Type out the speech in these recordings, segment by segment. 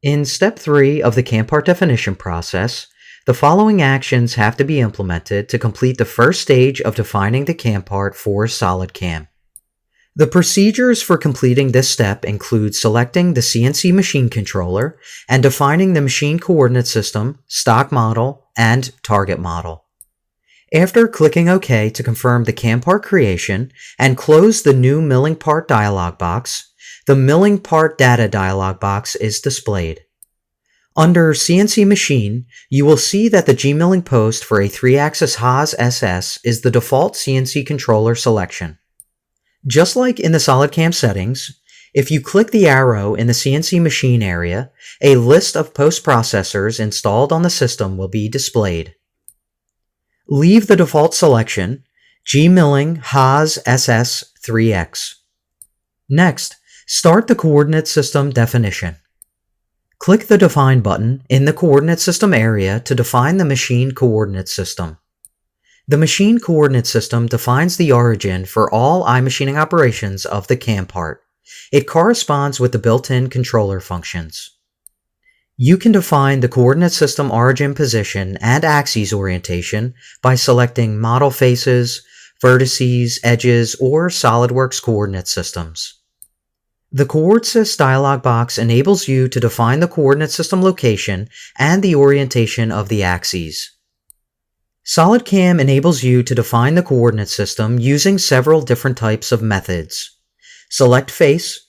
In step 3 of the CAM part definition process, the following actions have to be implemented to complete the first stage of defining the CAM part for SolidCAM. The procedures for completing this step include selecting the CNC-Machine Controller and defining the machine coordinate system, stock model, and target model. After clicking OK to confirm the CAM part creation and close the new milling part dialog box, the milling part data dialog box is displayed. Under CNC Machine, you will see that the G-milling post for a 3-axis Haas SS is the default CNC controller selection. Just like in the SolidCAM settings, if you click the arrow in the CNC Machine area, a list of post processors installed on the system will be displayed. Leave the default selection, G-milling Haas SS 3X. Next, start the coordinate system definition. Click the Define button in the coordinate system area to define the machine coordinate system. The machine coordinate system defines the origin for all iMachining operations of the CAM part. It corresponds with the built-in controller functions. You can define the coordinate system origin position and axes orientation by selecting model faces, vertices, edges, or SolidWorks coordinate systems. The CoordSys dialog box enables you to define the coordinate system location and the orientation of the axes. SolidCAM enables you to define the coordinate system using several different types of methods. Select face,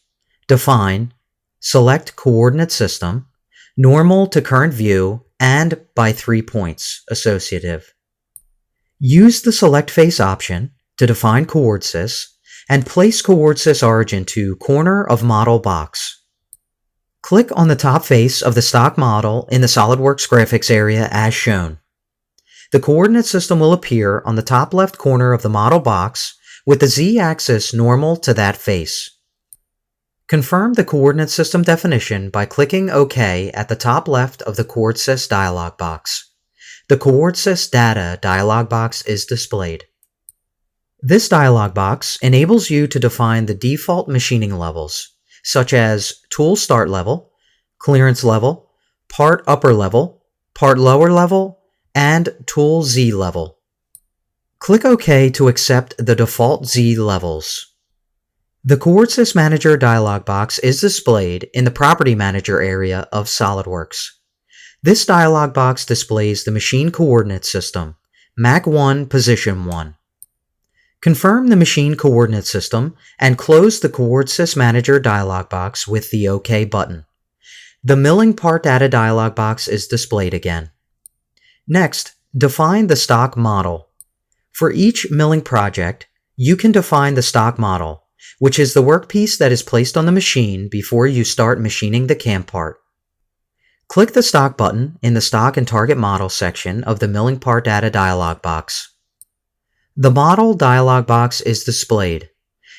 define, select coordinate system, normal to current view, and by 3 points, associative. Use the Select Face option to define CoordSys and place CoordSys origin to corner of model box. Click on the top face of the stock model in the SolidWorks graphics area as shown. The coordinate system will appear on the top left corner of the model box with the Z-axis normal to that face. Confirm the coordinate system definition by clicking OK at the top left of the CoordSys dialog box. The CoordSys data dialog box is displayed. This dialog box enables you to define the default machining levels, such as tool start level, clearance level, part upper level, part lower level, and tool Z level. Click OK to accept the default Z levels. The CoordSys Manager dialog box is displayed in the Property Manager area of SolidWorks. This dialog box displays the machine coordinate system, Mach1 Position 1. Confirm the machine coordinate system and close the CoordSys Manager dialog box with the OK button. The Milling Part Data dialog box is displayed again. Next, define the stock model. For each milling project, you can define the stock model, which is the workpiece that is placed on the machine before you start machining the CAM part. Click the Stock button in the Stock and Target Model section of the Milling Part Data dialog box. The Model dialog box is displayed.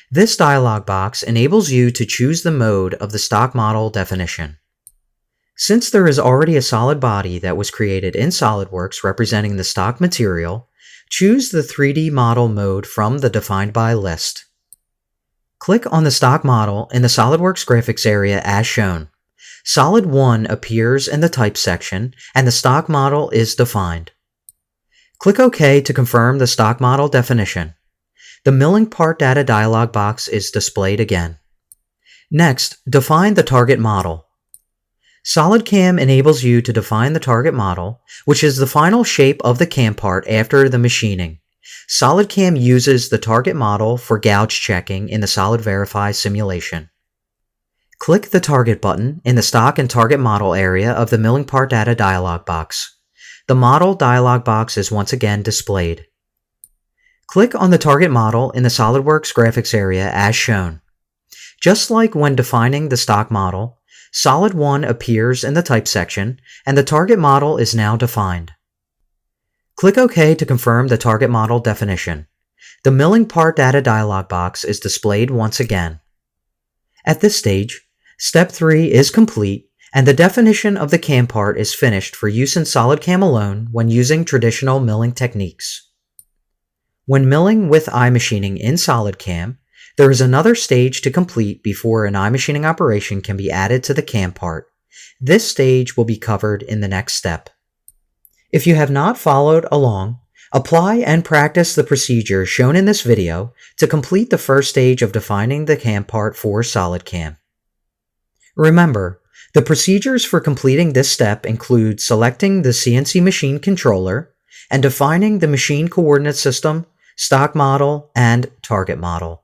This dialog box enables you to choose the mode of the stock model definition. Since there is already a solid body that was created in SolidWorks representing the stock material, choose the 3D model mode from the Defined By list. Click on the stock model in the SolidWorks graphics area as shown. Solid 1 appears in the Type section, and the stock model is defined. Click OK to confirm the stock model definition. The Milling Part Data dialog box is displayed again. Next, define the target model. SolidCAM enables you to define the target model, which is the final shape of the CAM part after the machining. SolidCAM uses the target model for gouge checking in the SolidVerify simulation. Click the Target button in the Stock and Target Model area of the Milling Part Data dialog box. The Model dialog box is once again displayed. Click on the Target model in the SolidWorks graphics area as shown. Just like when defining the stock model, Solid 1 appears in the Type section, and the target model is now defined. Click OK to confirm the target model definition. The Milling Part Data dialog box is displayed once again. At this stage, Step 3 is complete, and the definition of the CAM part is finished for use in SolidCAM alone when using traditional milling techniques. When milling with iMachining in SolidCAM, there is another stage to complete before an iMachining operation can be added to the CAM part, This stage will be covered in the next step. If you have not followed along, apply and practice the procedure shown in this video to complete the first stage of defining the cam part for SolidCAM. Remember, the procedures for completing this step include selecting the CNC-Machine Controller and defining the machine coordinate system, stock model, and target model.